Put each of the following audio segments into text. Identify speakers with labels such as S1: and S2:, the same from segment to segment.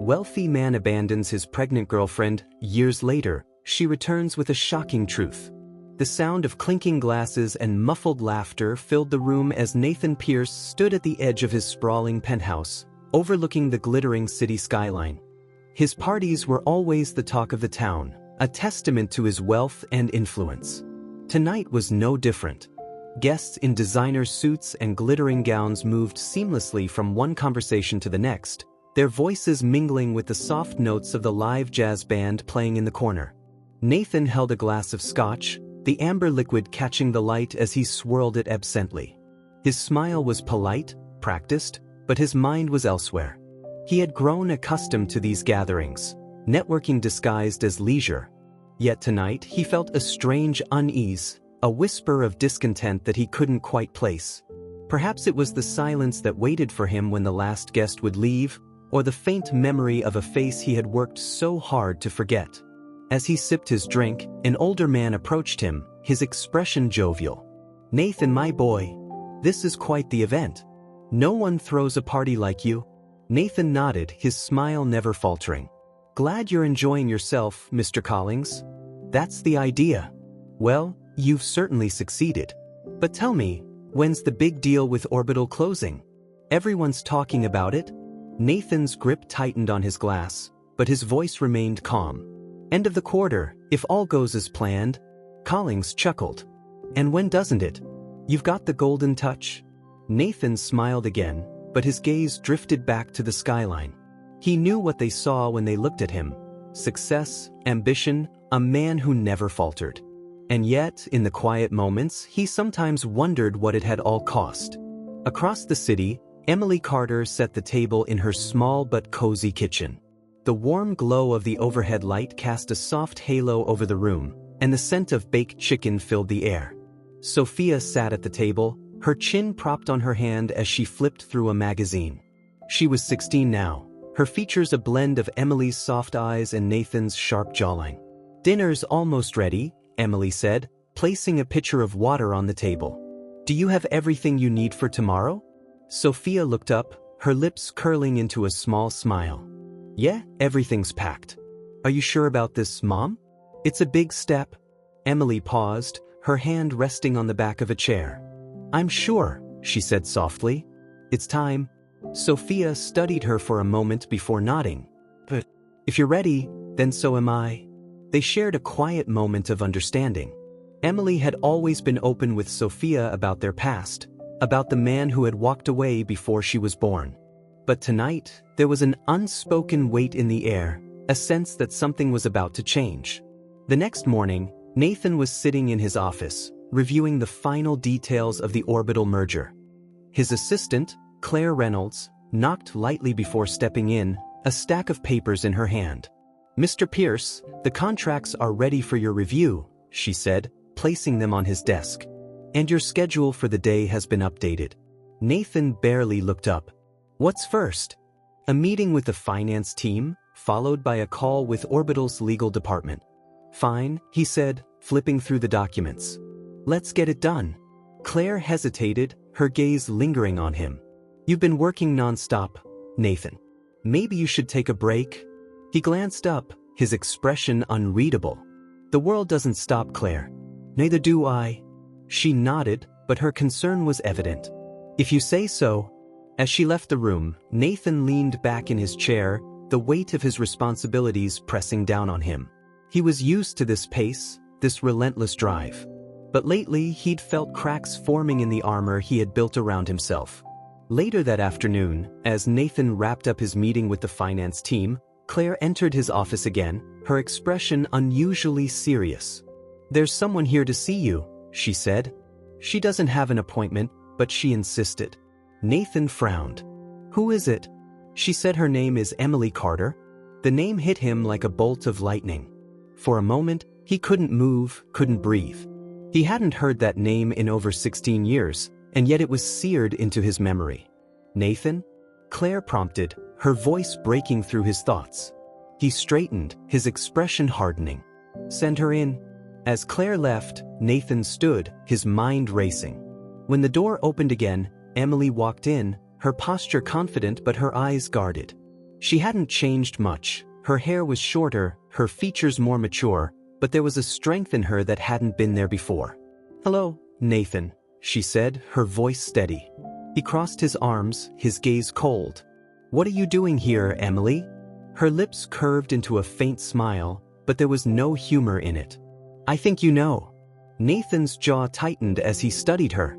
S1: Wealthy man abandons his pregnant girlfriend. Years later, she returns with a shocking truth. The sound of clinking glasses and muffled laughter filled the room as Nathan Pierce stood at the edge of his sprawling penthouse, overlooking the glittering city skyline. His parties were always the talk of the town, a testament to his wealth and influence. Tonight was no different. Guests in designer suits and glittering gowns moved seamlessly from one conversation to the next, their voices mingling with the soft notes of the live jazz band playing in the corner. Nathan held a glass of scotch, the amber liquid catching the light as he swirled it absently. His smile was polite, practiced, but his mind was elsewhere. He had grown accustomed to these gatherings, networking disguised as leisure. Yet tonight he felt a strange unease, a whisper of discontent that he couldn't quite place. Perhaps it was the silence that waited for him when the last guest would leave, or the faint memory of a face he had worked so hard to forget. As he sipped his drink, an older man approached him, his expression jovial. "Nathan, my boy, this is quite the event. No one throws a party like you." Nathan nodded, his smile never faltering. "Glad you're enjoying yourself, Mr. Collins. That's the idea." "Well, you've certainly succeeded. But tell me, when's the big deal with Orbital closing? Everyone's talking about it." Nathan's grip tightened on his glass, but his voice remained calm. "End of the quarter, if all goes as planned." Collins chuckled. "And when doesn't it? You've got the golden touch." Nathan smiled again, but his gaze drifted back to the skyline. He knew what they saw when they looked at him: success, ambition, a man who never faltered. And yet, in the quiet moments, he sometimes wondered what it had all cost. Across the city, Emily Carter set the table in her small but cozy kitchen. The warm glow of the overhead light cast a soft halo over the room, and the scent of baked chicken filled the air. Sophia sat at the table, her chin propped on her hand as she flipped through a magazine. She was 16 now, her features a blend of Emily's soft eyes and Nathan's sharp jawline. "Dinner's almost ready," Emily said, placing a pitcher of water on the table. "Do you have everything you need for tomorrow?" Sophia looked up, her lips curling into a small smile. "Yeah, everything's packed." "Are you sure about this, Mom? It's a big step." Emily paused, her hand resting on the back of a chair. "I'm sure," she said softly. "It's time." Sophia studied her for a moment before nodding. "But if you're ready, then so am I." They shared a quiet moment of understanding. Emily had always been open with Sophia about their past, about the man who had walked away before she was born. But tonight, there was an unspoken weight in the air, a sense that something was about to change. The next morning, Nathan was sitting in his office, reviewing the final details of the Orbital merger. His assistant, Claire Reynolds, knocked lightly before stepping in, a stack of papers in her hand. "Mr. Pierce, the contracts are ready for your review," she said, placing them on his desk. "And your schedule for the day has been updated." Nathan barely looked up. "What's first?" "A meeting with the finance team, followed by a call with Orbital's legal department." "Fine," he said, flipping through the documents. "Let's get it done." Claire hesitated, her gaze lingering on him. "You've been working non-stop, Nathan. Maybe you should take a break?" He glanced up, his expression unreadable. "The world doesn't stop, Claire." "Neither do I." She nodded, but her concern was evident. "If you say so." As she left the room, Nathan leaned back in his chair, the weight of his responsibilities pressing down on him. He was used to this pace, this relentless drive. But lately he'd felt cracks forming in the armor he had built around himself. Later that afternoon, as Nathan wrapped up his meeting with the finance team, Claire entered his office again, her expression unusually serious. "There's someone here to see you," she said. "She doesn't have an appointment, but she insisted." Nathan frowned. "Who is it?" She said her name is Emily Carter. The name hit him like a bolt of lightning. For a moment, he couldn't move, couldn't breathe. He hadn't heard that name in over 16 years, and yet it was seared into his memory. "Nathan?" Claire prompted, her voice breaking through his thoughts. He straightened, his expression hardening. "Send her in." As Claire left, Nathan stood, his mind racing. When the door opened again, Emily walked in, her posture confident but her eyes guarded. She hadn't changed much. Her hair was shorter, her features more mature, but there was a strength in her that hadn't been there before. "Hello, Nathan," she said, her voice steady. He crossed his arms, his gaze cold. "What are you doing here, Emily?" Her lips curved into a faint smile, but there was no humor in it. "I think you know." Nathan's jaw tightened as he studied her.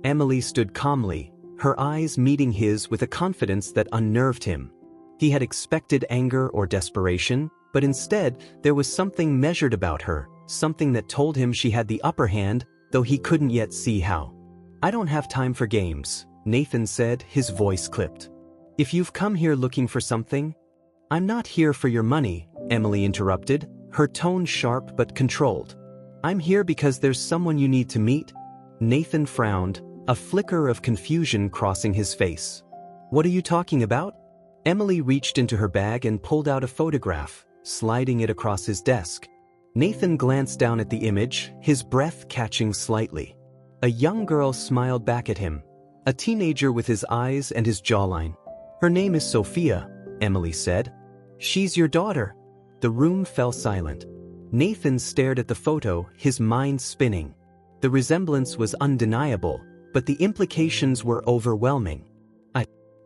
S1: Emily stood calmly, her eyes meeting his with a confidence that unnerved him. He had expected anger or desperation, but instead there was something measured about her, something that told him she had the upper hand, though he couldn't yet see how. "I don't have time for games," Nathan said, his voice clipped. "If you've come here looking for something—" "I'm not here for your money," Emily interrupted, her tone sharp but controlled. "I'm here because there's someone you need to meet." Nathan frowned, a flicker of confusion crossing his face. "What are you talking about?" Emily reached into her bag and pulled out a photograph, sliding it across his desk. Nathan glanced down at the image, his breath catching slightly. A young girl smiled back at him, a teenager with his eyes and his jawline. "Her name is Sophia," Emily said. "She's your daughter." The room fell silent. Nathan stared at the photo, his mind spinning. The resemblance was undeniable, but the implications were overwhelming.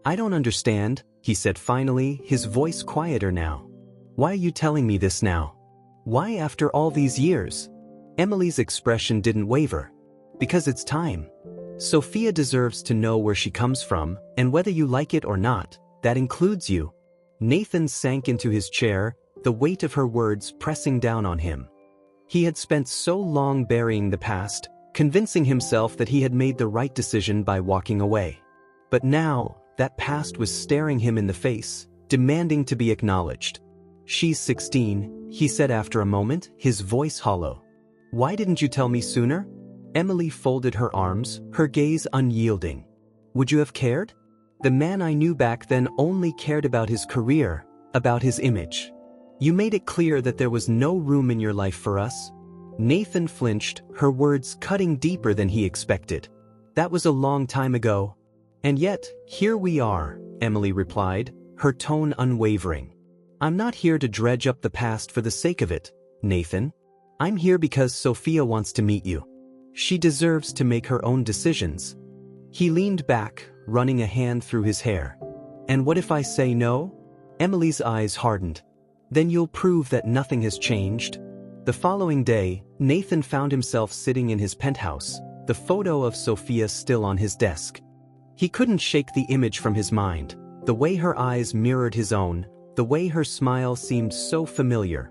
S1: I don't understand," he said finally, his voice quieter now. "Why are you telling me this now? Why after all these years?" Emily's expression didn't waver. "Because it's time. Sophia deserves to know where she comes from, and whether you like it or not, that includes you." Nathan sank into his chair, the weight of her words pressing down on him. He had spent so long burying the past, convincing himself that he had made the right decision by walking away. But now, that past was staring him in the face, demanding to be acknowledged. "She's 16, he said after a moment, his voice hollow. "Why didn't you tell me sooner?" Emily folded her arms, her gaze unyielding. "Would you have cared? The man I knew back then only cared about his career, about his image. You made it clear that there was no room in your life for us." Nathan flinched, her words cutting deeper than he expected. "That was a long time ago. And yet, here we are," Emily replied, her tone unwavering. "I'm not here to dredge up the past for the sake of it, Nathan. I'm here because Sophia wants to meet you. She deserves to make her own decisions." He leaned back, running a hand through his hair. "And what if I say no?" Emily's eyes hardened. "Then you'll prove that nothing has changed." The following day, Nathan found himself sitting in his penthouse, the photo of Sophia still on his desk. He couldn't shake the image from his mind, the way her eyes mirrored his own, the way her smile seemed so familiar.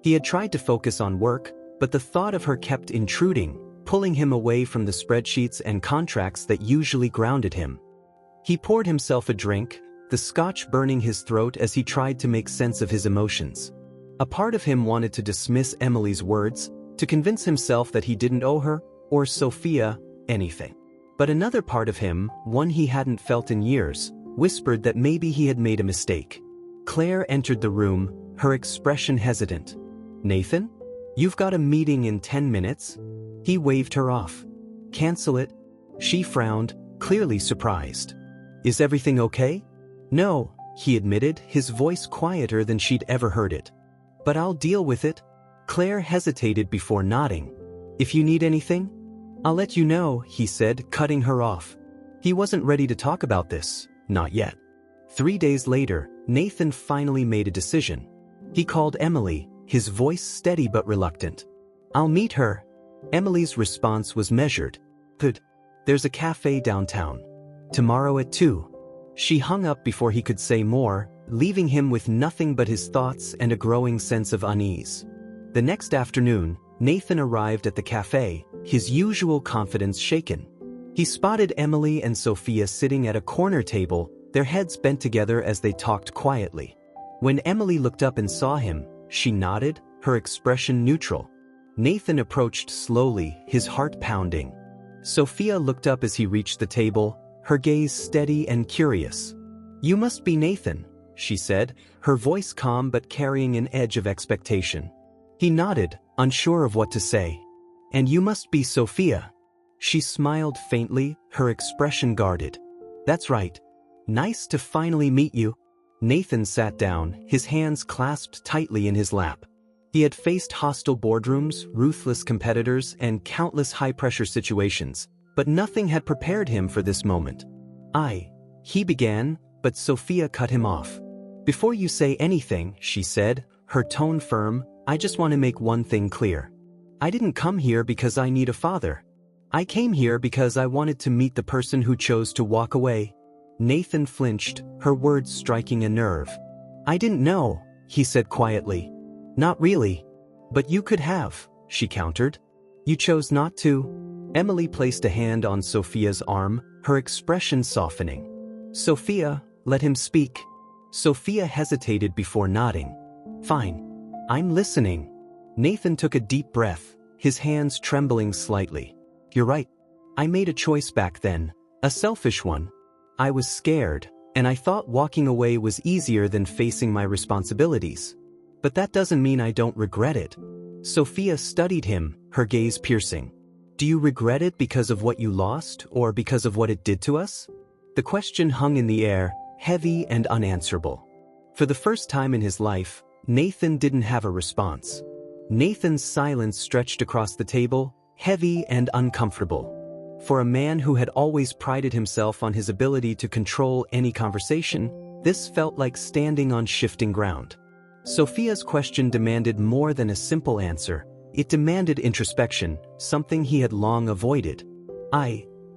S1: He had tried to focus on work, but the thought of her kept intruding, pulling him away from the spreadsheets and contracts that usually grounded him. He poured himself a drink, the scotch burning his throat as he tried to make sense of his emotions. A part of him wanted to dismiss Emily's words, to convince himself that he didn't owe her, or Sophia, anything. But another part of him, one he hadn't felt in years, whispered that maybe he had made a mistake. Claire entered the room, her expression hesitant. "Nathan? You've got a meeting in 10 minutes? He waved her off. "Cancel it." She frowned, clearly surprised. "Is everything okay?" "No," he admitted, his voice quieter than she'd ever heard it. "But I'll deal with it." Claire hesitated before nodding. "If you need anything, I'll let you know," he said, cutting her off. He wasn't ready to talk about this, not yet. 3 days later, Nathan finally made a decision. He called Emily, his voice steady but reluctant. "I'll meet her." Emily's response was measured. "Good. There's a cafe downtown. Tomorrow at 2. She hung up before he could say more, leaving him with nothing but his thoughts and a growing sense of unease. The next afternoon, Nathan arrived at the cafe, his usual confidence shaken. He spotted Emily and Sophia sitting at a corner table, their heads bent together as they talked quietly. When Emily looked up and saw him, she nodded, her expression neutral. Nathan approached slowly, his heart pounding. Sophia looked up as he reached the table, her gaze steady and curious. "You must be Nathan," she said, her voice calm but carrying an edge of expectation. He nodded, unsure of what to say. "And you must be Sophia." She smiled faintly, her expression guarded. "That's right. Nice to finally meet you." Nathan sat down, his hands clasped tightly in his lap. He had faced hostile boardrooms, ruthless competitors, and countless high-pressure situations, but nothing had prepared him for this moment. He began, but Sophia cut him off. "Before you say anything," she said, her tone firm, "I just want to make one thing clear. I didn't come here because I need a father. I came here because I wanted to meet the person who chose to walk away." Nathan flinched, her words striking a nerve. "I didn't know," he said quietly. "Not really. But you could have," she countered. "You chose not to." Emily placed a hand on Sophia's arm, her expression softening. "Sophia, let him speak." Sophia hesitated before nodding. "Fine. I'm listening." Nathan took a deep breath, his hands trembling slightly. "You're right. I made a choice back then, a selfish one. I was scared, and I thought walking away was easier than facing my responsibilities. But that doesn't mean I don't regret it." Sophia studied him, her gaze piercing. "Do you regret it because of what you lost, or because of what it did to us?" The question hung in the air, heavy and unanswerable. For the first time in his life, Nathan didn't have a response. Nathan's silence stretched across the table, heavy and uncomfortable. For a man who had always prided himself on his ability to control any conversation, this felt like standing on shifting ground. Sophia's question demanded more than a simple answer. It demanded introspection, something he had long avoided.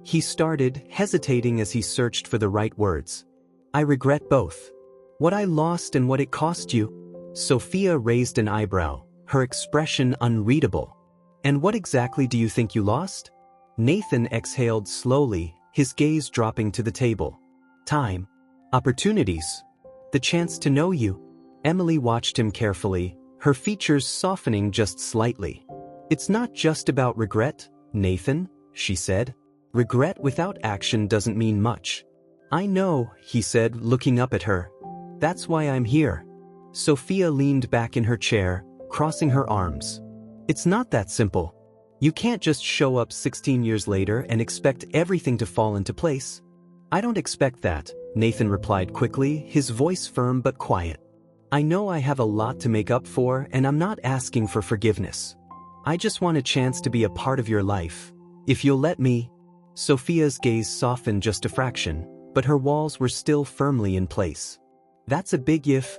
S1: He started, hesitating as he searched for the right words. "I regret both. What I lost and what it cost you." Sophia raised an eyebrow, her expression unreadable. "And what exactly do you think you lost?" Nathan exhaled slowly, his gaze dropping to the table. "Time. Opportunities. The chance to know you." Emily watched him carefully, her features softening just slightly. "It's not just about regret, Nathan," she said. "Regret without action doesn't mean much." "I know," he said, looking up at her. "That's why I'm here." Sophia leaned back in her chair, crossing her arms. "It's not that simple. You can't just show up 16 years later and expect everything to fall into place." "I don't expect that," Nathan replied quickly, his voice firm but quiet. "I know I have a lot to make up for, and I'm not asking for forgiveness. I just want a chance to be a part of your life. If you'll let me." Sophia's gaze softened just a fraction, but her walls were still firmly in place. "That's a big if."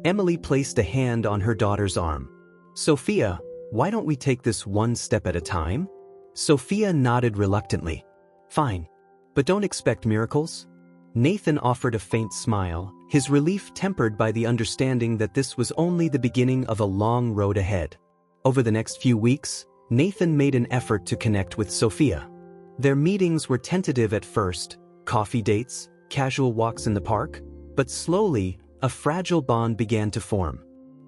S1: Emily placed a hand on her daughter's arm. "Sophia, why don't we take this one step at a time?" Sophia nodded reluctantly. "Fine. But don't expect miracles." Nathan offered a faint smile, his relief tempered by the understanding that this was only the beginning of a long road ahead. Over the next few weeks, Nathan made an effort to connect with Sophia. Their meetings were tentative at first, coffee dates, casual walks in the park, but slowly, a fragile bond began to form.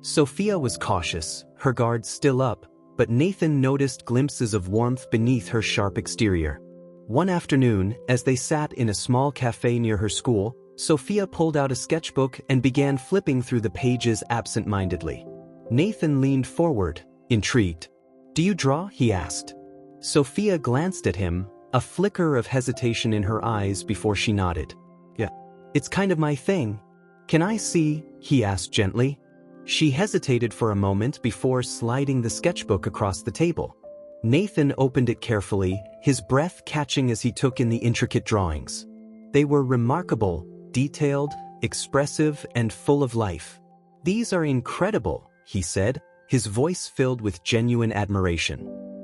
S1: Sophia was cautious, her guard still up, but Nathan noticed glimpses of warmth beneath her sharp exterior. One afternoon, as they sat in a small cafe near her school, Sophia pulled out a sketchbook and began flipping through the pages absent-mindedly. Nathan leaned forward, intrigued. "Do you draw?" he asked. Sophia glanced at him, a flicker of hesitation in her eyes before she nodded. "Yeah, it's kind of my thing." "Can I see?" he asked gently. She hesitated for a moment before sliding the sketchbook across the table. Nathan opened it carefully, his breath catching as he took in the intricate drawings. They were remarkable, detailed, expressive, and full of life. "These are incredible," he said, his voice filled with genuine admiration.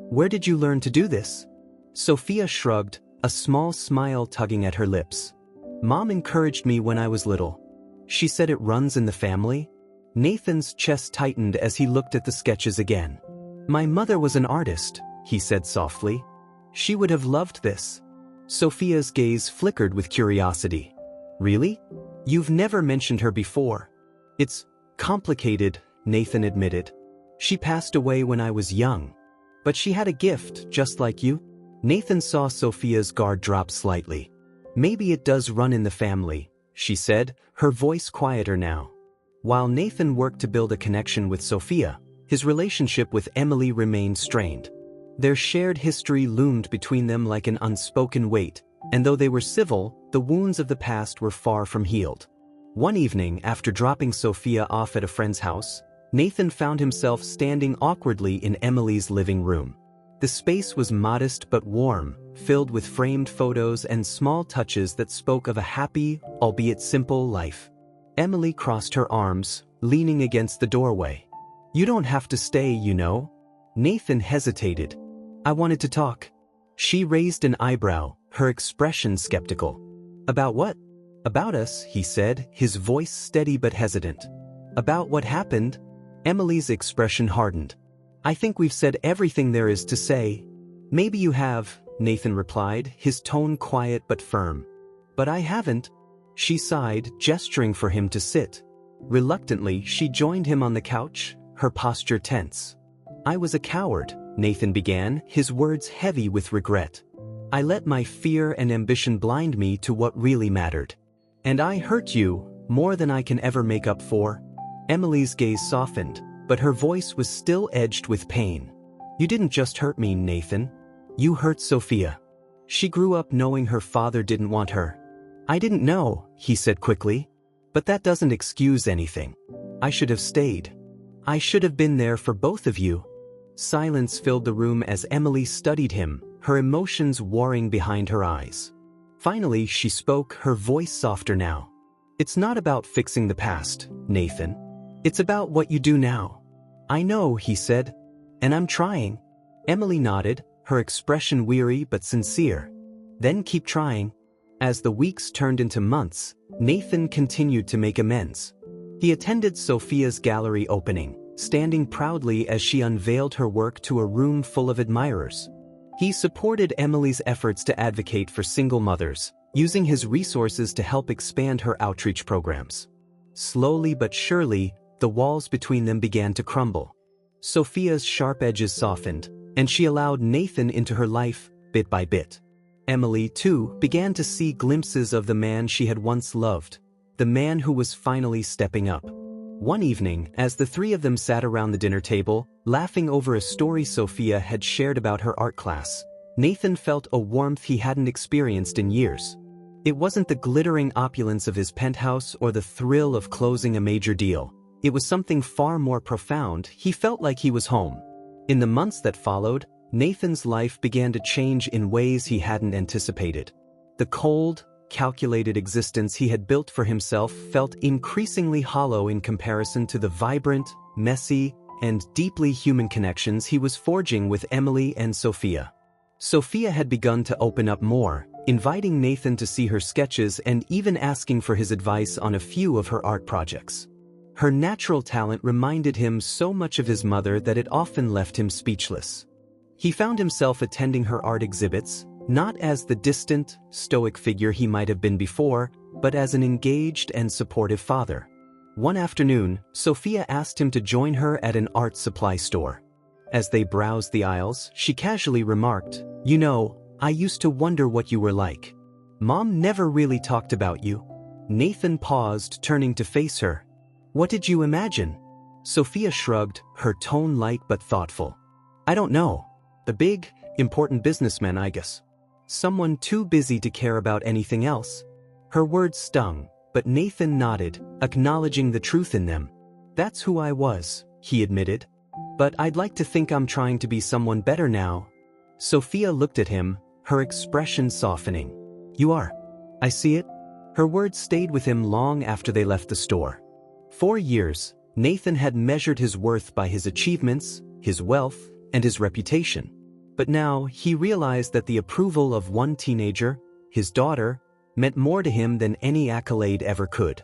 S1: "Where did you learn to do this?" Sophia shrugged, a small smile tugging at her lips. "Mom encouraged me when I was little. She said it runs in the family." Nathan's chest tightened as he looked at the sketches again. "My mother was an artist," he said softly. "She would have loved this." Sophia's gaze flickered with curiosity. "Really? You've never mentioned her before." "It's complicated," Nathan admitted. "She passed away when I was young. But she had a gift, just like you." Nathan saw Sophia's guard drop slightly. "Maybe it does run in the family," she said, her voice quieter now. While Nathan worked to build a connection with Sophia, his relationship with Emily remained strained. Their shared history loomed between them like an unspoken weight, and though they were civil, the wounds of the past were far from healed. One evening, after dropping Sophia off at a friend's house, Nathan found himself standing awkwardly in Emily's living room. The space was modest but warm, filled with framed photos and small touches that spoke of a happy, albeit simple, life. Emily crossed her arms, leaning against the doorway. "You don't have to stay, you know." Nathan hesitated. "I wanted to talk." She raised an eyebrow, her expression skeptical. "About what?" "About us," he said, his voice steady but hesitant. "About what happened?" Emily's expression hardened. "I think we've said everything there is to say." "Maybe you have," Nathan replied, his tone quiet but firm. "But I haven't." She sighed, gesturing for him to sit. Reluctantly, she joined him on the couch, her posture tense. "I was a coward," Nathan began, his words heavy with regret. "I let my fear and ambition blind me to what really mattered. And I hurt you, more than I can ever make up for." Emily's gaze softened, but her voice was still edged with pain. "You didn't just hurt me, Nathan. You hurt Sophia. She grew up knowing her father didn't want her." "I didn't know," he said quickly. "But that doesn't excuse anything. I should have stayed. I should have been there for both of you." Silence filled the room as Emily studied him, her emotions warring behind her eyes. Finally, she spoke, her voice softer now. "It's not about fixing the past, Nathan. It's about what you do now." "I know," he said. "And I'm trying." Emily nodded, her expression weary but sincere. "Then keep trying." As the weeks turned into months, Nathan continued to make amends. He attended Sophia's gallery opening, standing proudly as she unveiled her work to a room full of admirers. He supported Emily's efforts to advocate for single mothers, using his resources to help expand her outreach programs. Slowly but surely, the walls between them began to crumble. Sophia's sharp edges softened, and she allowed Nathan into her life, bit by bit. Emily, too, began to see glimpses of the man she had once loved, the man who was finally stepping up. One evening, as the three of them sat around the dinner table, laughing over a story Sophia had shared about her art class, Nathan felt a warmth he hadn't experienced in years. It wasn't the glittering opulence of his penthouse or the thrill of closing a major deal. It was something far more profound. He felt like he was home. In the months that followed, Nathan's life began to change in ways he hadn't anticipated. The cold, calculated existence he had built for himself felt increasingly hollow in comparison to the vibrant, messy, and deeply human connections he was forging with Emily and Sophia. Sophia had begun to open up more, inviting Nathan to see her sketches and even asking for his advice on a few of her art projects. Her natural talent reminded him so much of his mother that it often left him speechless. He found himself attending her art exhibits, not as the distant, stoic figure he might have been before, but as an engaged and supportive father. One afternoon, Sophia asked him to join her at an art supply store. As they browsed the aisles, she casually remarked, "You know, I used to wonder what you were like. Mom never really talked about you." Nathan paused, turning to face her. "What did you imagine?" Sophia shrugged, her tone light but thoughtful. "I don't know. A big, important businessman, I guess. Someone too busy to care about anything else." Her words stung, but Nathan nodded, acknowledging the truth in them. "That's who I was," he admitted. "But I'd like to think I'm trying to be someone better now." Sophia looked at him, her expression softening. "You are. I see it." Her words stayed with him long after they left the store. For years, Nathan had measured his worth by his achievements, his wealth, and his reputation. But now he realized that the approval of one teenager, his daughter, meant more to him than any accolade ever could.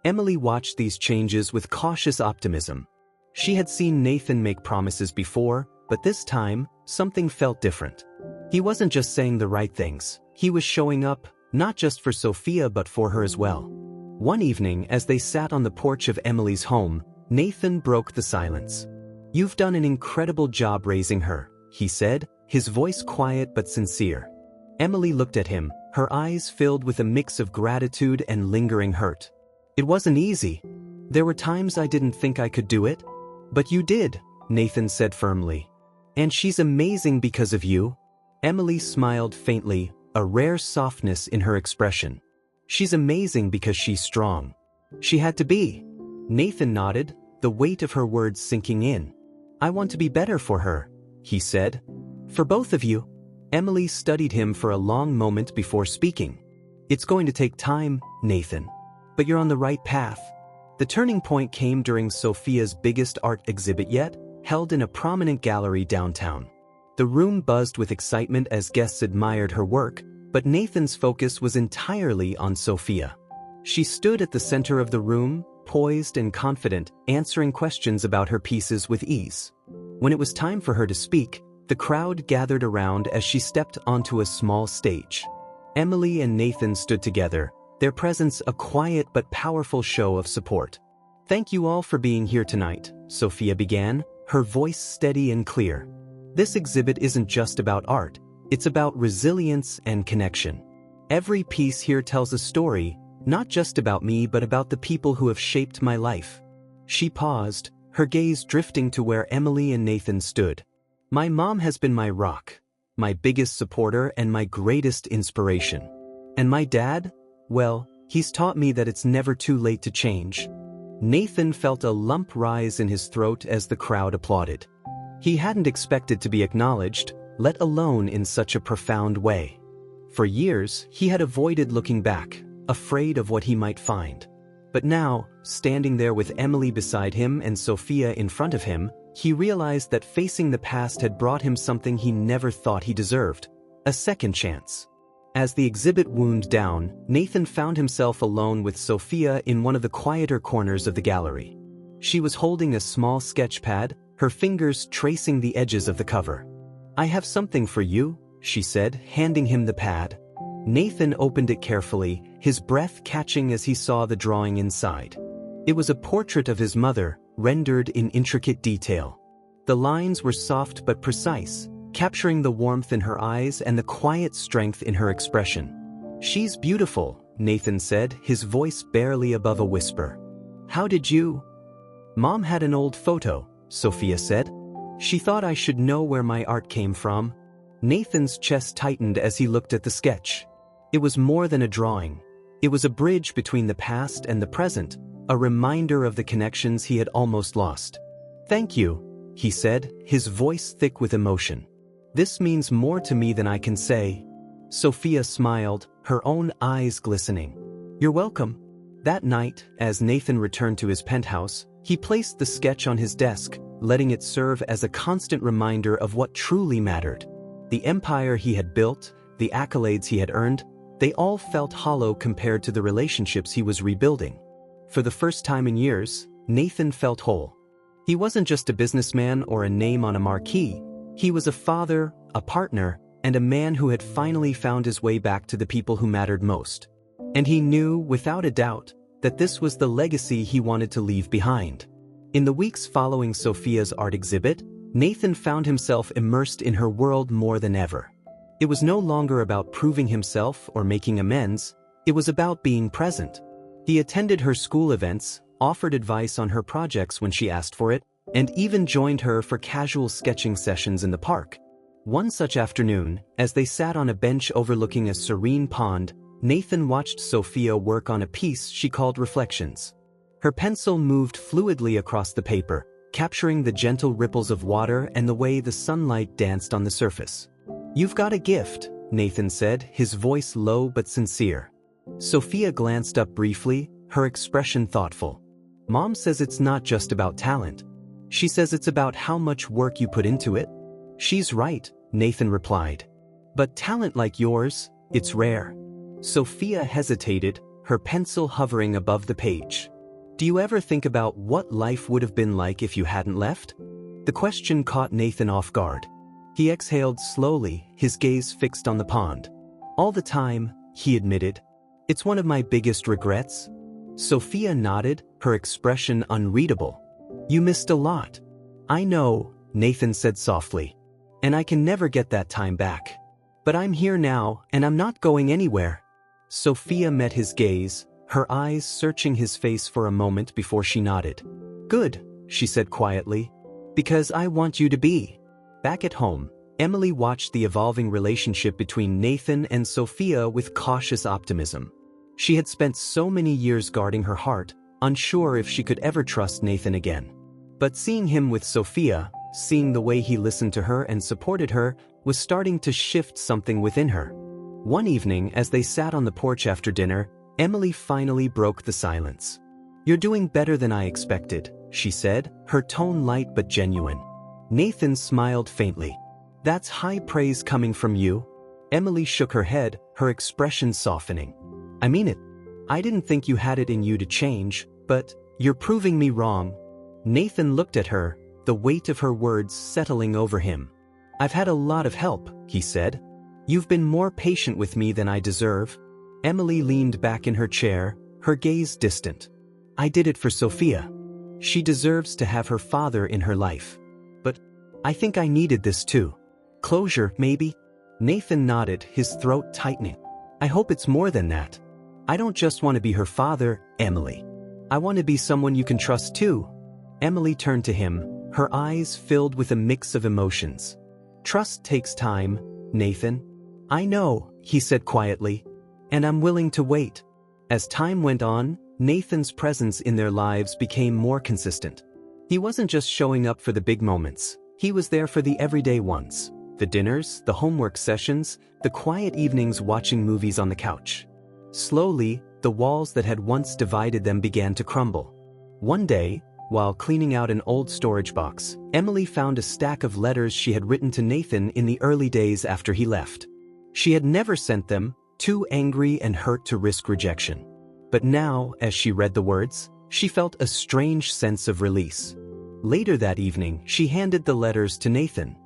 S1: Emily watched these changes with cautious optimism. She had seen Nathan make promises before, but this time, something felt different. He wasn't just saying the right things. He was showing up, not just for Sophia but for her as well. One evening, as they sat on the porch of Emily's home, Nathan broke the silence. "You've done an incredible job raising her," he said, his voice quiet but sincere. Emily looked at him, her eyes filled with a mix of gratitude and lingering hurt. "It wasn't easy. There were times I didn't think I could do it. But you did," Nathan said firmly. "And she's amazing because of you." Emily smiled faintly, a rare softness in her expression. "She's amazing because she's strong." She had to be. Nathan nodded, the weight of her words sinking in. I want to be better for her, he said. For both of you. Emily studied him for a long moment before speaking. It's going to take time, Nathan. But you're on the right path. The turning point came during Sophia's biggest art exhibit yet, held in a prominent gallery downtown. The room buzzed with excitement as guests admired her work, but Nathan's focus was entirely on Sophia. She stood at the center of the room, poised and confident, answering questions about her pieces with ease. When it was time for her to speak, the crowd gathered around as she stepped onto a small stage. Emily and Nathan stood together, their presence a quiet but powerful show of support. Thank you all for being here tonight, Sophia began, her voice steady and clear. This exhibit isn't just about art, it's about resilience and connection. Every piece here tells a story, not just about me but about the people who have shaped my life. She paused, her gaze drifting to where Emily and Nathan stood. My mom has been my rock, my biggest supporter and my greatest inspiration. And my dad? Well, he's taught me that it's never too late to change. Nathan felt a lump rise in his throat as the crowd applauded. He hadn't expected to be acknowledged, let alone in such a profound way. For years, he had avoided looking back, afraid of what he might find. But now, standing there with Emily beside him and Sophia in front of him, he realized that facing the past had brought him something he never thought he deserved, a second chance. As the exhibit wound down, Nathan found himself alone with Sophia in one of the quieter corners of the gallery. She was holding a small sketch pad, her fingers tracing the edges of the cover. I have something for you, she said, handing him the pad. Nathan opened it carefully, his breath catching as he saw the drawing inside. It was a portrait of his mother, rendered in intricate detail. The lines were soft but precise, capturing the warmth in her eyes and the quiet strength in her expression. She's beautiful, Nathan said, his voice barely above a whisper. How did you? Mom had an old photo, Sophia said. She thought I should know where my art came from. Nathan's chest tightened as he looked at the sketch. It was more than a drawing. It was a bridge between the past and the present, a reminder of the connections he had almost lost. Thank you, he said, his voice thick with emotion. This means more to me than I can say. Sophia smiled, her own eyes glistening. You're welcome. That night, as Nathan returned to his penthouse, he placed the sketch on his desk, letting it serve as a constant reminder of what truly mattered. The empire he had built, the accolades he had earned, they all felt hollow compared to the relationships he was rebuilding. For the first time in years, Nathan felt whole. He wasn't just a businessman or a name on a marquee. He was a father, a partner, and a man who had finally found his way back to the people who mattered most. And he knew, without a doubt, that this was the legacy he wanted to leave behind. In the weeks following Sophia's art exhibit, Nathan found himself immersed in her world more than ever. It was no longer about proving himself or making amends, it was about being present. He attended her school events, offered advice on her projects when she asked for it, and even joined her for casual sketching sessions in the park. One such afternoon, as they sat on a bench overlooking a serene pond, Nathan watched Sophia work on a piece she called Reflections. Her pencil moved fluidly across the paper, capturing the gentle ripples of water and the way the sunlight danced on the surface. You've got a gift, Nathan said, his voice low but sincere. Sophia glanced up briefly, her expression thoughtful. Mom says it's not just about talent. She says it's about how much work you put into it. She's right, Nathan replied. But talent like yours, it's rare. Sophia hesitated, her pencil hovering above the page. Do you ever think about what life would have been like if you hadn't left? The question caught Nathan off guard. He exhaled slowly, his gaze fixed on the pond. All the time, he admitted. It's one of my biggest regrets. Sophia nodded, her expression unreadable. You missed a lot. I know, Nathan said softly. And I can never get that time back. But I'm here now, and I'm not going anywhere. Sophia met his gaze, her eyes searching his face for a moment before she nodded. Good, she said quietly. Because I want you to be. Back at home, Emily watched the evolving relationship between Nathan and Sophia with cautious optimism. She had spent so many years guarding her heart, unsure if she could ever trust Nathan again. But seeing him with Sophia, seeing the way he listened to her and supported her, was starting to shift something within her. One evening, as they sat on the porch after dinner, Emily finally broke the silence. "You're doing better than I expected," she said, her tone light but genuine. Nathan smiled faintly. "That's high praise coming from you." Emily shook her head, her expression softening. "I mean it. I didn't think you had it in you to change, but you're proving me wrong." Nathan looked at her, the weight of her words settling over him. "I've had a lot of help," he said. "You've been more patient with me than I deserve." Emily leaned back in her chair, her gaze distant. "I did it for Sophia. She deserves to have her father in her life. But I think I needed this too. Closure, maybe?" Nathan nodded, his throat tightening. "I hope it's more than that. I don't just want to be her father, Emily. I want to be someone you can trust too." Emily turned to him, her eyes filled with a mix of emotions. "Trust takes time, Nathan." "I know," he said quietly. "And I'm willing to wait." As time went on, Nathan's presence in their lives became more consistent. He wasn't just showing up for the big moments. He was there for the everyday ones. The dinners, the homework sessions, the quiet evenings watching movies on the couch. Slowly, the walls that had once divided them began to crumble. One day, while cleaning out an old storage box, Emily found a stack of letters she had written to Nathan in the early days after he left. She had never sent them, too angry and hurt to risk rejection. But now, as she read the words, she felt a strange sense of release. Later that evening, she handed the letters to Nathan.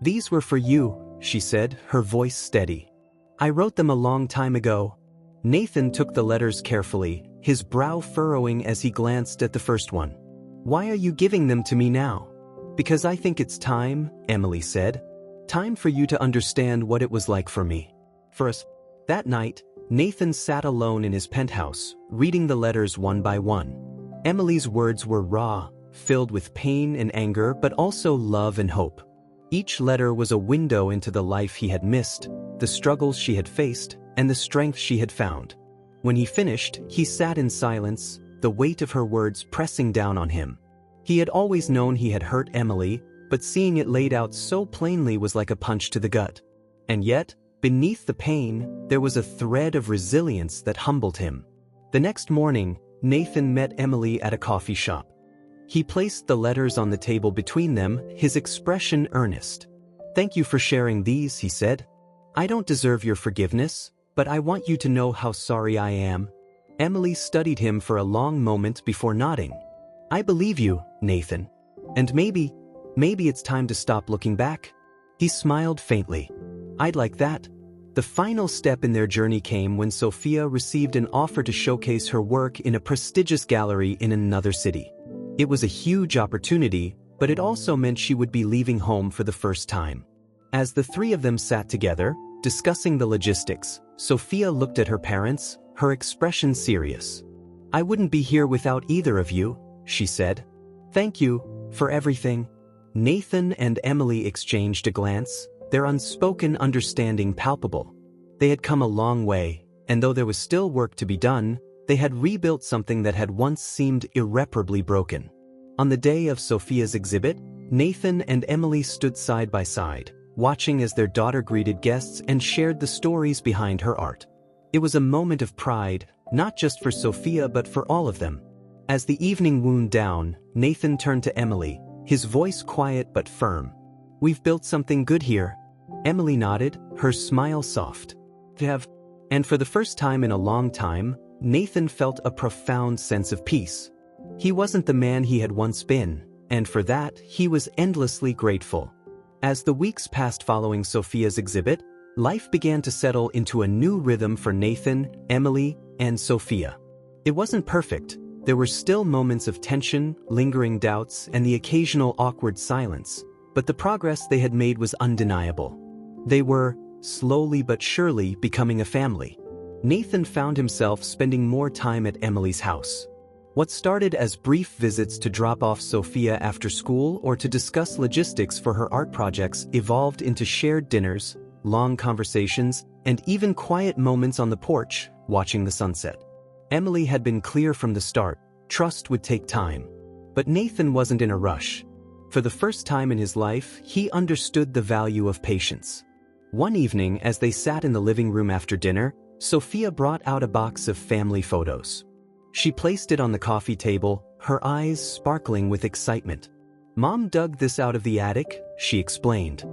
S1: "These were for you," she said, her voice steady. "I wrote them a long time ago." Nathan took the letters carefully, his brow furrowing as he glanced at the first one. "Why are you giving them to me now?" "Because I think it's time," Emily said. "Time for you to understand what it was like for me. For us." That night, Nathan sat alone in his penthouse, reading the letters one by one. Emily's words were raw, filled with pain and anger, but also love and hope. Each letter was a window into the life he had missed, the struggles she had faced, and the strength she had found. When he finished, he sat in silence, the weight of her words pressing down on him. He had always known he had hurt Emily, but seeing it laid out so plainly was like a punch to the gut. And yet, beneath the pain, there was a thread of resilience that humbled him. The next morning, Nathan met Emily at a coffee shop. He placed the letters on the table between them, his expression earnest. "Thank you for sharing these," he said. "I don't deserve your forgiveness, but I want you to know how sorry I am." Emily studied him for a long moment before nodding. "I believe you, Nathan. And maybe it's time to stop looking back." He smiled faintly. "I'd like that." The final step in their journey came when Sophia received an offer to showcase her work in a prestigious gallery in another city. It was a huge opportunity, but it also meant she would be leaving home for the first time. As the three of them sat together, discussing the logistics, Sophia looked at her parents, her expression serious. "I wouldn't be here without either of you," she said. "Thank you for everything." Nathan and Emily exchanged a glance, their unspoken understanding palpable. They had come a long way, and though there was still work to be done, they had rebuilt something that had once seemed irreparably broken. On the day of Sophia's exhibit, Nathan and Emily stood side by side, watching as their daughter greeted guests and shared the stories behind her art. It was a moment of pride, not just for Sophia but for all of them. As the evening wound down, Nathan turned to Emily, his voice quiet but firm. "We've built something good here." Emily nodded, her smile soft. And for the first time in a long time, Nathan felt a profound sense of peace. He wasn't the man he had once been, and for that, he was endlessly grateful. As the weeks passed following Sophia's exhibit, life began to settle into a new rhythm for Nathan, Emily, and Sophia. It wasn't perfect. There were still moments of tension, lingering doubts, and the occasional awkward silence, but the progress they had made was undeniable. They were, slowly but surely, becoming a family. Nathan found himself spending more time at Emily's house. What started as brief visits to drop off Sophia after school or to discuss logistics for her art projects evolved into shared dinners, long conversations, and even quiet moments on the porch, watching the sunset. Emily had been clear from the start. Trust would take time. But Nathan wasn't in a rush. For the first time in his life, he understood the value of patience. One evening, as they sat in the living room after dinner, Sophia brought out a box of family photos. She placed it on the coffee table, her eyes sparkling with excitement. "Mom dug this out of the attic," she explained.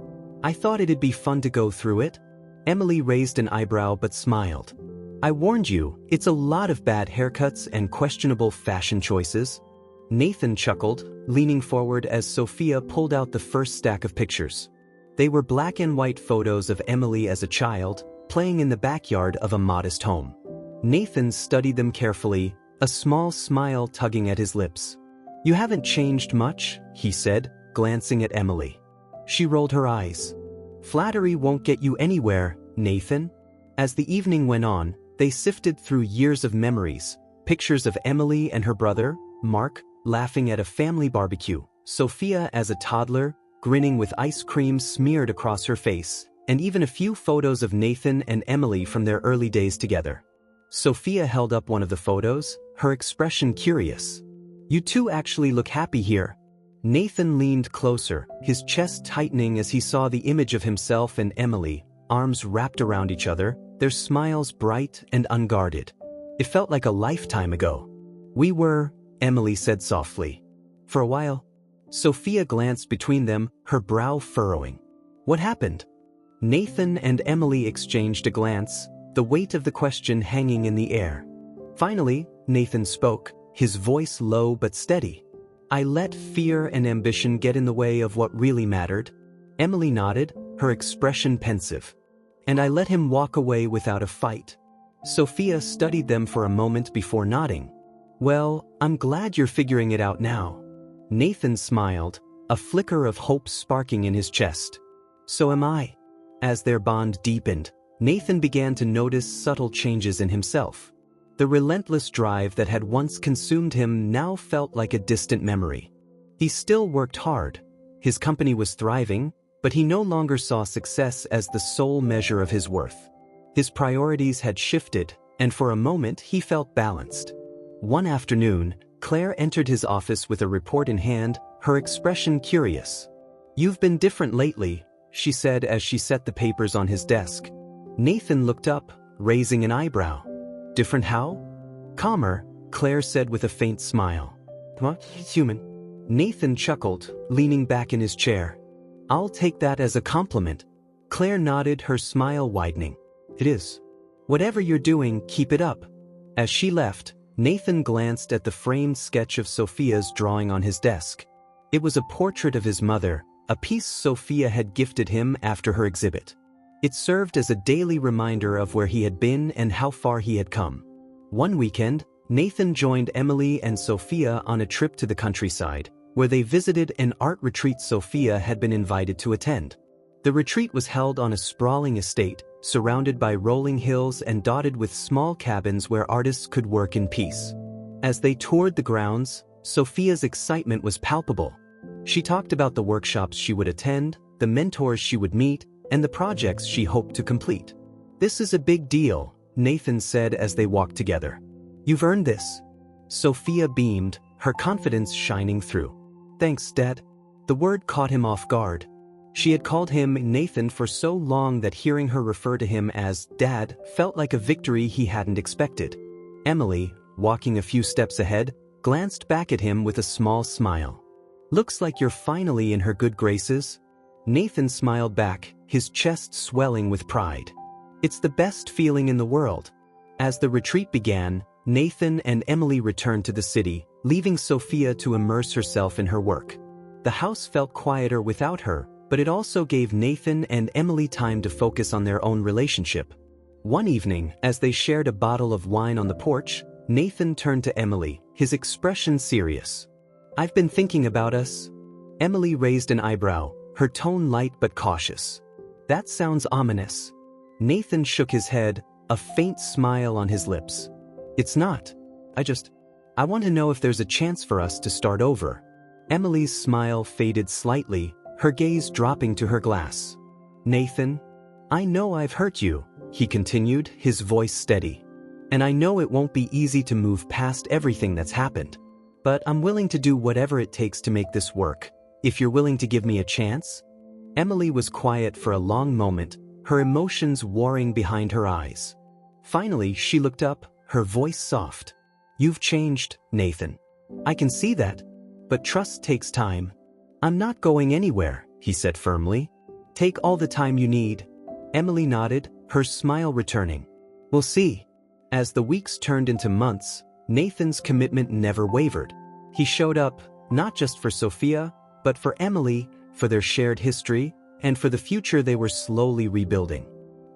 S1: "I thought it'd be fun to go through it." Emily raised an eyebrow but smiled. "I warned you, it's a lot of bad haircuts and questionable fashion choices." Nathan chuckled, leaning forward as Sophia pulled out the first stack of pictures. They were black and white photos of Emily as a child, playing in the backyard of a modest home. Nathan studied them carefully, a small smile tugging at his lips. "You haven't changed much," he said, glancing at Emily. She rolled her eyes. "Flattery won't get you anywhere, Nathan." As the evening went on, they sifted through years of memories, pictures of Emily and her brother, Mark, laughing at a family barbecue, Sophia as a toddler, grinning with ice cream smeared across her face, and even a few photos of Nathan and Emily from their early days together. Sophia held up one of the photos, her expression curious. "You two actually look happy here." Nathan leaned closer, his chest tightening as he saw the image of himself and Emily, arms wrapped around each other, their smiles bright and unguarded. It felt like a lifetime ago. "We were," Emily said softly. "For a while." Sophia glanced between them, her brow furrowing. "What happened?" Nathan and Emily exchanged a glance, the weight of the question hanging in the air. Finally, Nathan spoke, his voice low but steady. "I let fear and ambition get in the way of what really mattered." Emily nodded, her expression pensive. "And I let him walk away without a fight." Sophia studied them for a moment before nodding. "Well, I'm glad you're figuring it out now." Nathan smiled, a flicker of hope sparking in his chest. "So am I." As their bond deepened, Nathan began to notice subtle changes in himself. The relentless drive that had once consumed him now felt like a distant memory. He still worked hard. His company was thriving, but he no longer saw success as the sole measure of his worth. His priorities had shifted, and for a moment he felt balanced. One afternoon, Claire entered his office with a report in hand, her expression curious. "You've been different lately," she said as she set the papers on his desk. Nathan looked up, raising an eyebrow. "Different how?" "Calmer," Claire said with a faint smile. "It's human." Nathan chuckled, leaning back in his chair. "I'll take that as a compliment." Claire nodded, her smile widening. "It is. Whatever you're doing, keep it up." As she left, Nathan glanced at the framed sketch of Sophia's drawing on his desk. It was a portrait of his mother, a piece Sophia had gifted him after her exhibit. It served as a daily reminder of where he had been and how far he had come. One weekend, Nathan joined Emily and Sophia on a trip to the countryside, where they visited an art retreat Sophia had been invited to attend. The retreat was held on a sprawling estate, surrounded by rolling hills and dotted with small cabins where artists could work in peace. As they toured the grounds, Sophia's excitement was palpable. She talked about the workshops she would attend, the mentors she would meet, and the projects she hoped to complete. "This is a big deal," Nathan said as they walked together. "You've earned this." Sophia beamed, her confidence shining through. "Thanks, Dad." The word caught him off guard. She had called him Nathan for so long that hearing her refer to him as Dad felt like a victory he hadn't expected. Emily, walking a few steps ahead, glanced back at him with a small smile. "Looks like you're finally in her good graces." Nathan smiled back, his chest swelling with pride. "It's the best feeling in the world." As the retreat began, Nathan and Emily returned to the city, leaving Sophia to immerse herself in her work. The house felt quieter without her, but it also gave Nathan and Emily time to focus on their own relationship. One evening, as they shared a bottle of wine on the porch, Nathan turned to Emily, his expression serious. "I've been thinking about us." Emily raised an eyebrow, her tone light but cautious. "That sounds ominous." Nathan shook his head, a faint smile on his lips. "It's not. I want to know if there's a chance for us to start over." Emily's smile faded slightly, her gaze dropping to her glass. "Nathan, I know I've hurt you," he continued, his voice steady. "And I know it won't be easy to move past everything that's happened. But I'm willing to do whatever it takes to make this work, if you're willing to give me a chance." Emily was quiet for a long moment, her emotions warring behind her eyes. Finally, she looked up, her voice soft. "You've changed, Nathan. I can see that. But trust takes time." "I'm not going anywhere," he said firmly. "Take all the time you need." Emily nodded, her smile returning. "We'll see." As the weeks turned into months, Nathan's commitment never wavered. He showed up, not just for Sophia, but for Emily, for their shared history, and for the future they were slowly rebuilding.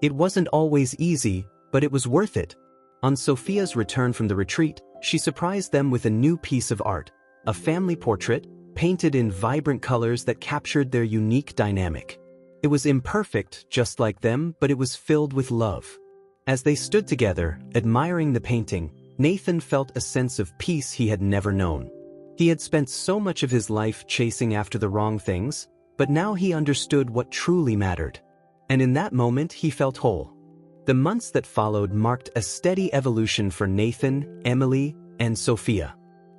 S1: It wasn't always easy, but it was worth it. On Sophia's return from the retreat, she surprised them with a new piece of art, a family portrait, painted in vibrant colors that captured their unique dynamic. It was imperfect, just like them, but it was filled with love. As they stood together, admiring the painting, Nathan felt a sense of peace he had never known. He had spent so much of his life chasing after the wrong things, but now he understood what truly mattered. And in that moment, he felt whole. The months that followed marked a steady evolution for Nathan, Emily, and Sophia.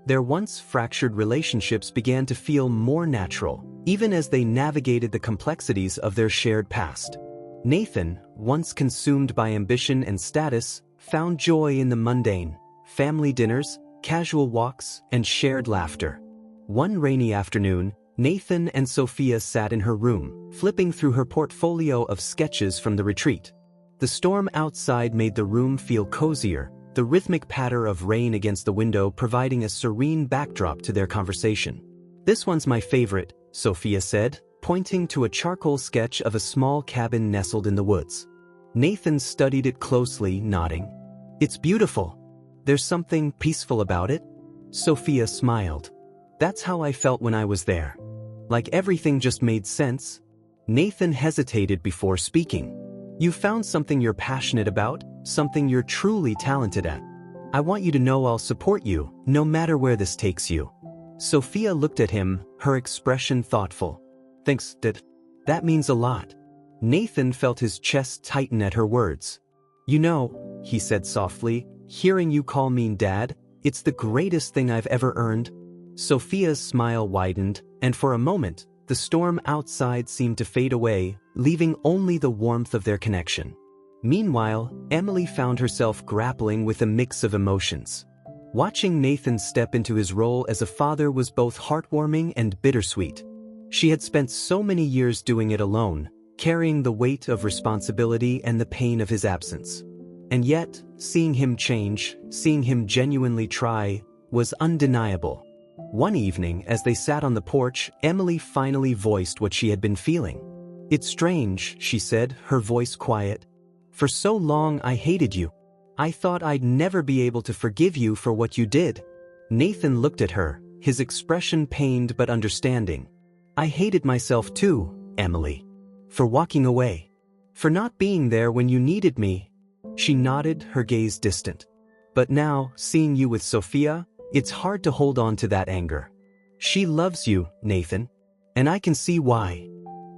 S1: Their once fractured relationships began to feel more natural, even as they navigated the complexities of their shared past. Nathan, once consumed by ambition and status, found joy in the mundane: family dinners, casual walks, and shared laughter. One rainy afternoon, Nathan and Sophia sat in her room, flipping through her portfolio of sketches from the retreat. The storm outside made the room feel cozier, the rhythmic patter of rain against the window providing a serene backdrop to their conversation. "This one's my favorite," Sophia said, pointing to a charcoal sketch of a small cabin nestled in the woods. Nathan studied it closely, nodding. "It's beautiful. There's something peaceful about it." Sophia smiled. "That's how I felt when I was there. Like everything just made sense." Nathan hesitated before speaking. "You found something you're passionate about, something you're truly talented at. I want you to know I'll support you, no matter where this takes you." Sophia looked at him, her expression thoughtful. "Thanks, Dad. That means a lot." Nathan felt his chest tighten at her words. "You know," he said softly, "hearing you call me Dad, it's the greatest thing I've ever earned." Sophia's smile widened, and for a moment, the storm outside seemed to fade away, leaving only the warmth of their connection. Meanwhile, Emily found herself grappling with a mix of emotions. Watching Nathan step into his role as a father was both heartwarming and bittersweet. She had spent so many years doing it alone, carrying the weight of responsibility and the pain of his absence. And yet, seeing him change, seeing him genuinely try, was undeniable. One evening, as they sat on the porch, Emily finally voiced what she had been feeling. "It's strange," she said, her voice quiet. "For so long I hated you. I thought I'd never be able to forgive you for what you did." Nathan looked at her, his expression pained but understanding. "I hated myself too, Emily. For walking away. For not being there when you needed me." She nodded, her gaze distant. "But now, seeing you with Sophia, it's hard to hold on to that anger. She loves you, Nathan. And I can see why."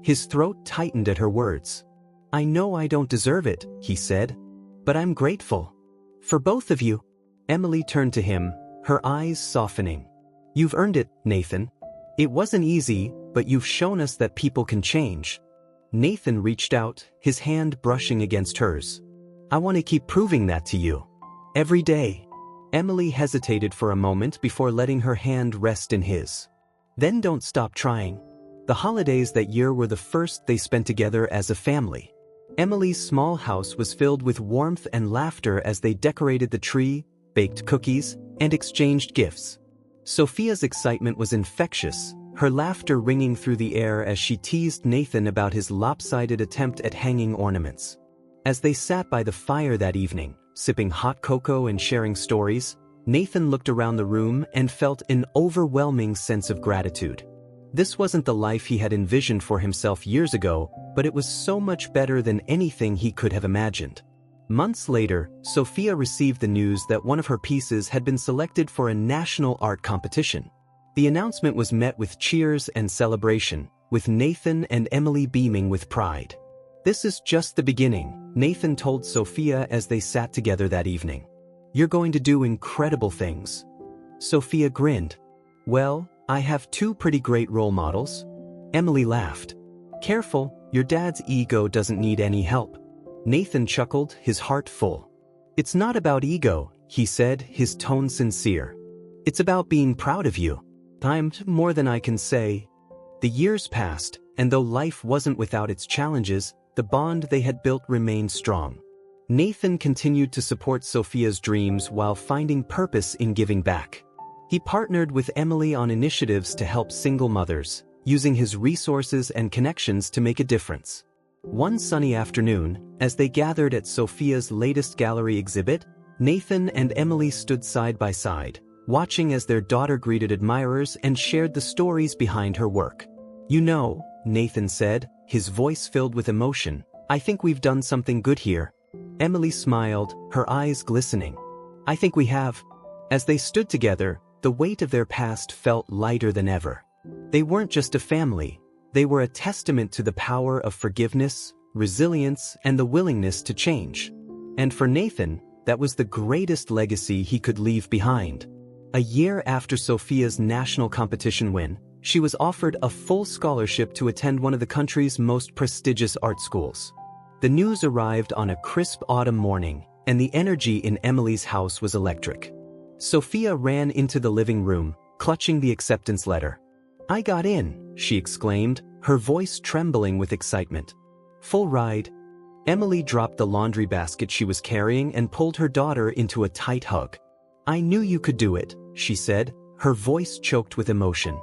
S1: His throat tightened at her words. "I know I don't deserve it," he said. "But I'm grateful. For both of you." Emily turned to him, her eyes softening. "You've earned it, Nathan. It wasn't easy, but you've shown us that people can change." Nathan reached out, his hand brushing against hers. "I want to keep proving that to you. Every day." Emily hesitated for a moment before letting her hand rest in his. "Then don't stop trying." The holidays that year were the first they spent together as a family. Emily's small house was filled with warmth and laughter as they decorated the tree, baked cookies, and exchanged gifts. Sophia's excitement was infectious, her laughter ringing through the air as she teased Nathan about his lopsided attempt at hanging ornaments. As they sat by the fire that evening, sipping hot cocoa and sharing stories, Nathan looked around the room and felt an overwhelming sense of gratitude. This wasn't the life he had envisioned for himself years ago, but it was so much better than anything he could have imagined. Months later, Sophia received the news that one of her pieces had been selected for a national art competition. The announcement was met with cheers and celebration, with Nathan and Emily beaming with pride. "This is just the beginning," Nathan told Sophia as they sat together that evening. "You're going to do incredible things." Sophia grinned. Well, I have two pretty great role models. Emily laughed. Careful, your dad's ego doesn't need any help. Nathan chuckled, his heart full. It's not about ego, he said, his tone sincere. It's about being proud of you. I'm more than I can say. The years passed, and though life wasn't without its challenges, the bond they had built remained strong. Nathan continued to support Sophia's dreams while finding purpose in giving back. He partnered with Emily on initiatives to help single mothers, using his resources and connections to make a difference. One sunny afternoon, as they gathered at Sophia's latest gallery exhibit, Nathan and Emily stood side by side, watching as their daughter greeted admirers and shared the stories behind her work. You know, Nathan said, his voice filled with emotion, I think we've done something good here. Emily smiled, her eyes glistening. I think we have. As they stood together, the weight of their past felt lighter than ever. They weren't just a family, they were a testament to the power of forgiveness, resilience, and the willingness to change. And for Nathan, that was the greatest legacy he could leave behind. A year after Sophia's national competition win, she was offered a full scholarship to attend one of the country's most prestigious art schools. The news arrived on a crisp autumn morning, and the energy in Emily's house was electric. Sophia ran into the living room, clutching the acceptance letter. I got in, she exclaimed, her voice trembling with excitement. Full ride. Emily dropped the laundry basket she was carrying and pulled her daughter into a tight hug. I knew you could do it, she said, her voice choked with emotion.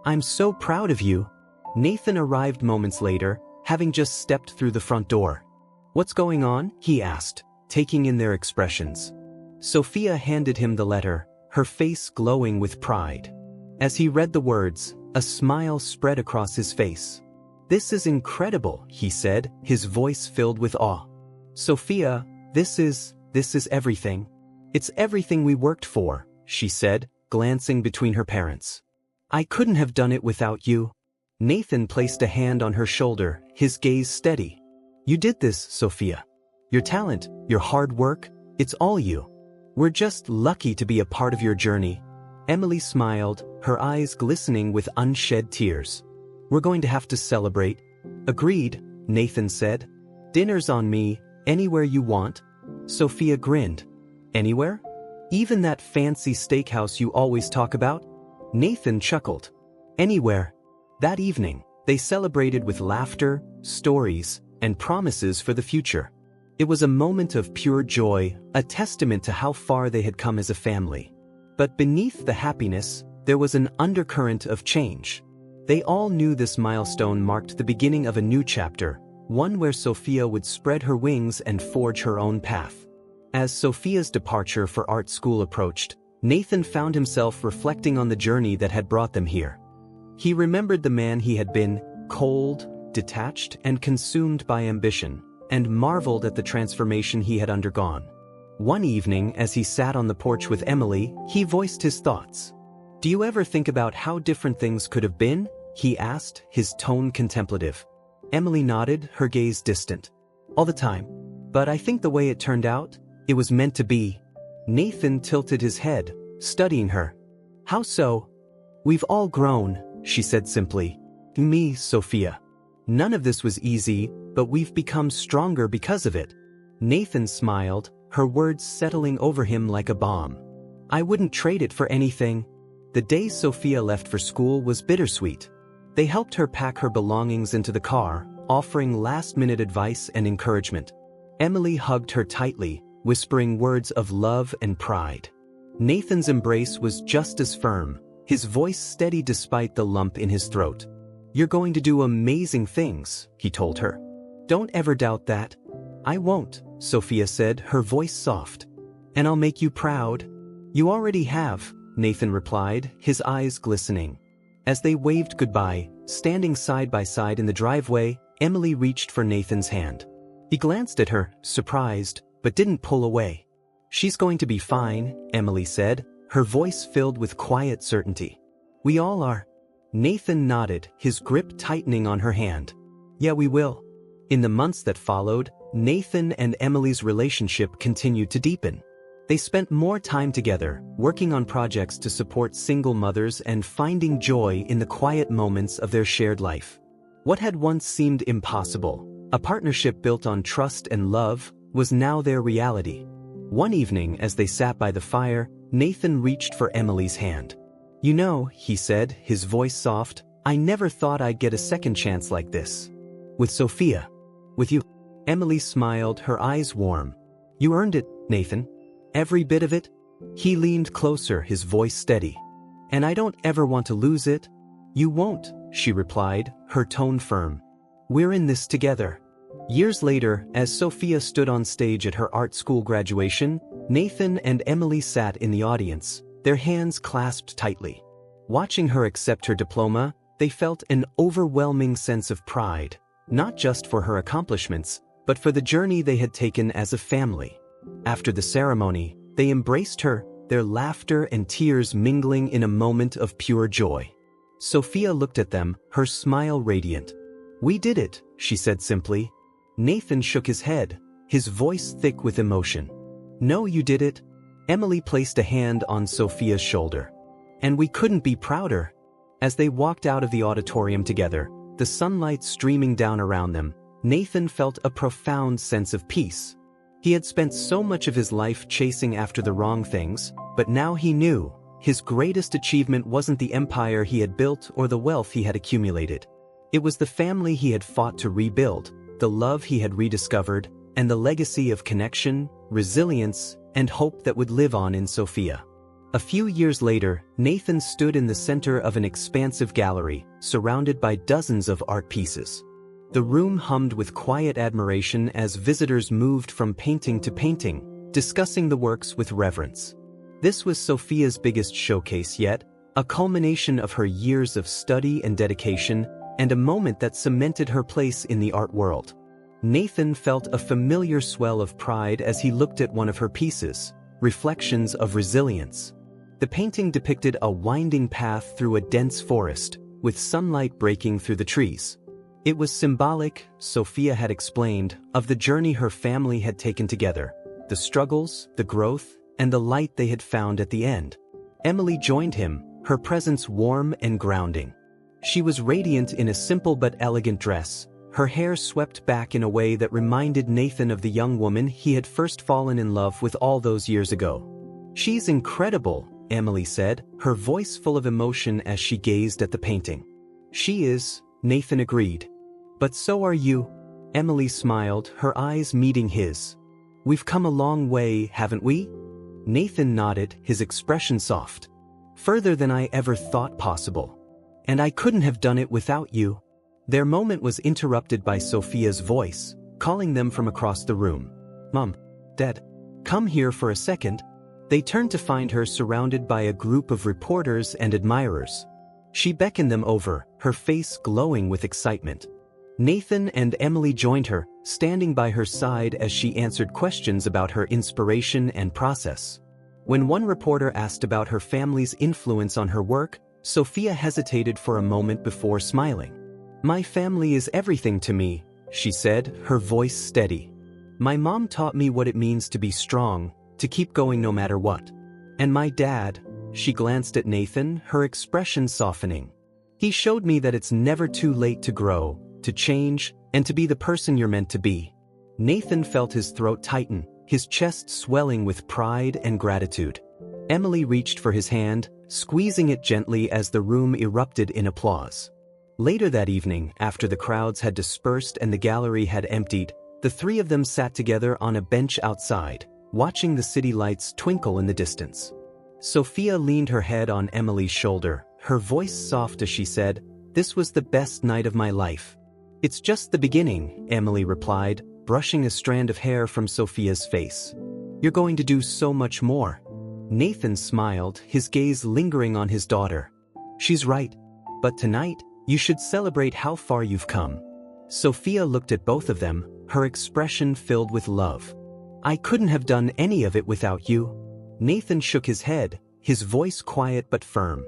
S1: I'm so proud of you. Nathan arrived moments later, having just stepped through the front door. What's going on? He asked, taking in their expressions. Sophia handed him the letter, her face glowing with pride. As he read the words, a smile spread across his face. This is incredible, he said, his voice filled with awe. Sophia, this is everything. It's everything we worked for, she said, glancing between her parents. I couldn't have done it without you. Nathan placed a hand on her shoulder, his gaze steady. You did this, Sophia. Your talent, your hard work, it's all you. We're just lucky to be a part of your journey. Emily smiled, her eyes glistening with unshed tears. We're going to have to celebrate. Agreed, Nathan said. Dinner's on me, anywhere you want. Sophia grinned. Anywhere? Even that fancy steakhouse you always talk about? Nathan chuckled. Anywhere. That evening, they celebrated with laughter, stories, and promises for the future. It was a moment of pure joy, a testament to how far they had come as a family. But beneath the happiness, there was an undercurrent of change. They all knew this milestone marked the beginning of a new chapter, one where Sophia would spread her wings and forge her own path. As Sophia's departure for art school approached, Nathan found himself reflecting on the journey that had brought them here. He remembered the man he had been, cold, detached, and consumed by ambition, and marveled at the transformation he had undergone. One evening, as he sat on the porch with Emily, he voiced his thoughts. Do you ever think about how different things could have been? He asked, his tone contemplative. Emily nodded, her gaze distant. All the time. But I think the way it turned out, it was meant to be. Nathan tilted his head, studying her. How so? We've all grown, she said simply. Me, Sophia. None of this was easy, but we've become stronger because of it. Nathan smiled, her words settling over him like a balm. I wouldn't trade it for anything. The day Sophia left for school was bittersweet. They helped her pack her belongings into the car, offering last-minute advice and encouragement. Emily hugged her tightly, whispering words of love and pride. Nathan's embrace was just as firm, his voice steady despite the lump in his throat. You're going to do amazing things, he told her. Don't ever doubt that. I won't, Sophia said, her voice soft. And I'll make you proud. You already have, Nathan replied, his eyes glistening. As they waved goodbye, standing side by side in the driveway, Emily reached for Nathan's hand. He glanced at her, surprised, but didn't pull away. She's going to be fine, Emily said, her voice filled with quiet certainty. We all are. Nathan nodded, his grip tightening on her hand. Yeah, we will. In the months that followed, Nathan and Emily's relationship continued to deepen. They spent more time together, working on projects to support single mothers and finding joy in the quiet moments of their shared life. What had once seemed impossible, a partnership built on trust and love, was now their reality. One evening, as they sat by the fire, Nathan reached for Emily's hand. "You know," he said, his voice soft, "I never thought I'd get a second chance like this. With Sophia. With you." Emily smiled, her eyes warm. "You earned it, Nathan. Every bit of it." He leaned closer, his voice steady. "And I don't ever want to lose it." "You won't," she replied, her tone firm. "We're in this together." Years later, as Sophia stood on stage at her art school graduation, Nathan and Emily sat in the audience, their hands clasped tightly. Watching her accept her diploma, they felt an overwhelming sense of pride, not just for her accomplishments, but for the journey they had taken as a family. After the ceremony, they embraced her, their laughter and tears mingling in a moment of pure joy. Sophia looked at them, her smile radiant. "We did it," she said simply. Nathan shook his head, his voice thick with emotion. "No, you did it." Emily placed a hand on Sophia's shoulder. "And we couldn't be prouder." As they walked out of the auditorium together, the sunlight streaming down around them, Nathan felt a profound sense of peace. He had spent so much of his life chasing after the wrong things, but now he knew his greatest achievement wasn't the empire he had built or the wealth he had accumulated. It was the family he had fought to rebuild, the love he had rediscovered, and the legacy of connection, resilience, and hope that would live on in Sophia. A few years later, Nathan stood in the center of an expansive gallery, surrounded by dozens of art pieces. The room hummed with quiet admiration as visitors moved from painting to painting, discussing the works with reverence. This was Sophia's biggest showcase yet, a culmination of her years of study and dedication, and a moment that cemented her place in the art world. Nathan felt a familiar swell of pride as he looked at one of her pieces, Reflections of Resilience. The painting depicted a winding path through a dense forest, with sunlight breaking through the trees. It was symbolic, Sophia had explained, of the journey her family had taken together, the struggles, the growth, and the light they had found at the end. Emily joined him, her presence warm and grounding. She was radiant in a simple but elegant dress, her hair swept back in a way that reminded Nathan of the young woman he had first fallen in love with all those years ago. "She's incredible," Emily said, her voice full of emotion as she gazed at the painting. "She is," Nathan agreed. "But so are you." Emily smiled, her eyes meeting his. "We've come a long way, haven't we?" Nathan nodded, his expression soft. "Further than I ever thought possible. And I couldn't have done it without you." Their moment was interrupted by Sophia's voice, calling them from across the room. "Mom, Dad, come here for a second." They turned to find her surrounded by a group of reporters and admirers. She beckoned them over, her face glowing with excitement. Nathan and Emily joined her, standing by her side as she answered questions about her inspiration and process. When one reporter asked about her family's influence on her work, Sophia hesitated for a moment before smiling. "My family is everything to me," she said, her voice steady. "My mom taught me what it means to be strong, to keep going no matter what. And my dad," she glanced at Nathan, her expression softening. "He showed me that it's never too late to grow, to change, and to be the person you're meant to be." Nathan felt his throat tighten, his chest swelling with pride and gratitude. Emily reached for his hand, squeezing it gently as the room erupted in applause. Later that evening, after the crowds had dispersed and the gallery had emptied, the three of them sat together on a bench outside, watching the city lights twinkle in the distance. Sophia leaned her head on Emily's shoulder, her voice soft as she said, "This was the best night of my life." "It's just the beginning," Emily replied, brushing a strand of hair from Sophia's face. "You're going to do so much more." Nathan smiled, his gaze lingering on his daughter. "She's right. But tonight, you should celebrate how far you've come." Sophia looked at both of them, her expression filled with love. "I couldn't have done any of it without you." Nathan shook his head, his voice quiet but firm.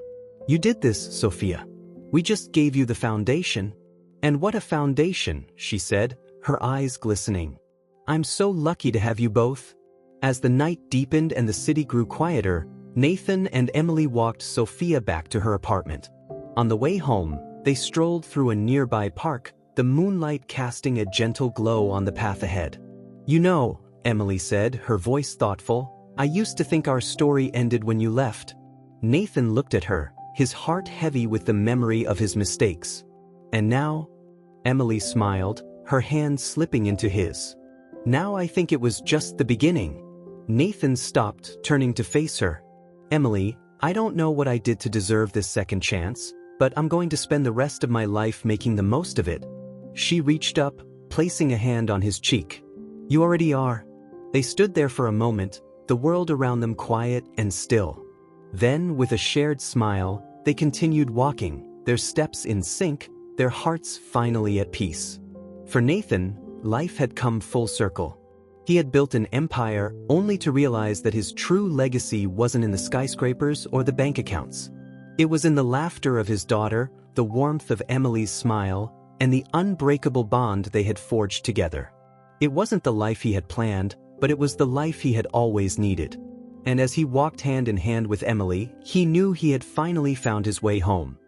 S1: "You did this, Sophia. We just gave you the foundation." "And what a foundation," she said, her eyes glistening. "I'm so lucky to have you both." As the night deepened and the city grew quieter, Nathan and Emily walked Sophia back to her apartment. On the way home, they strolled through a nearby park, the moonlight casting a gentle glow on the path ahead. "You know," Emily said, her voice thoughtful, "I used to think our story ended when you left." Nathan looked at her, his heart heavy with the memory of his mistakes. "And now?" Emily smiled, her hand slipping into his. "Now I think it was just the beginning." Nathan stopped, turning to face her. "Emily, I don't know what I did to deserve this second chance, but I'm going to spend the rest of my life making the most of it." She reached up, placing a hand on his cheek. "You already are." They stood there for a moment, the world around them quiet and still. Then, with a shared smile, they continued walking, their steps in sync, their hearts finally at peace. For Nathan, life had come full circle. He had built an empire only to realize that his true legacy wasn't in the skyscrapers or the bank accounts. It was in the laughter of his daughter, the warmth of Emily's smile, and the unbreakable bond they had forged together. It wasn't the life he had planned, but it was the life he had always needed. And as he walked hand in hand with Emily, he knew he had finally found his way home.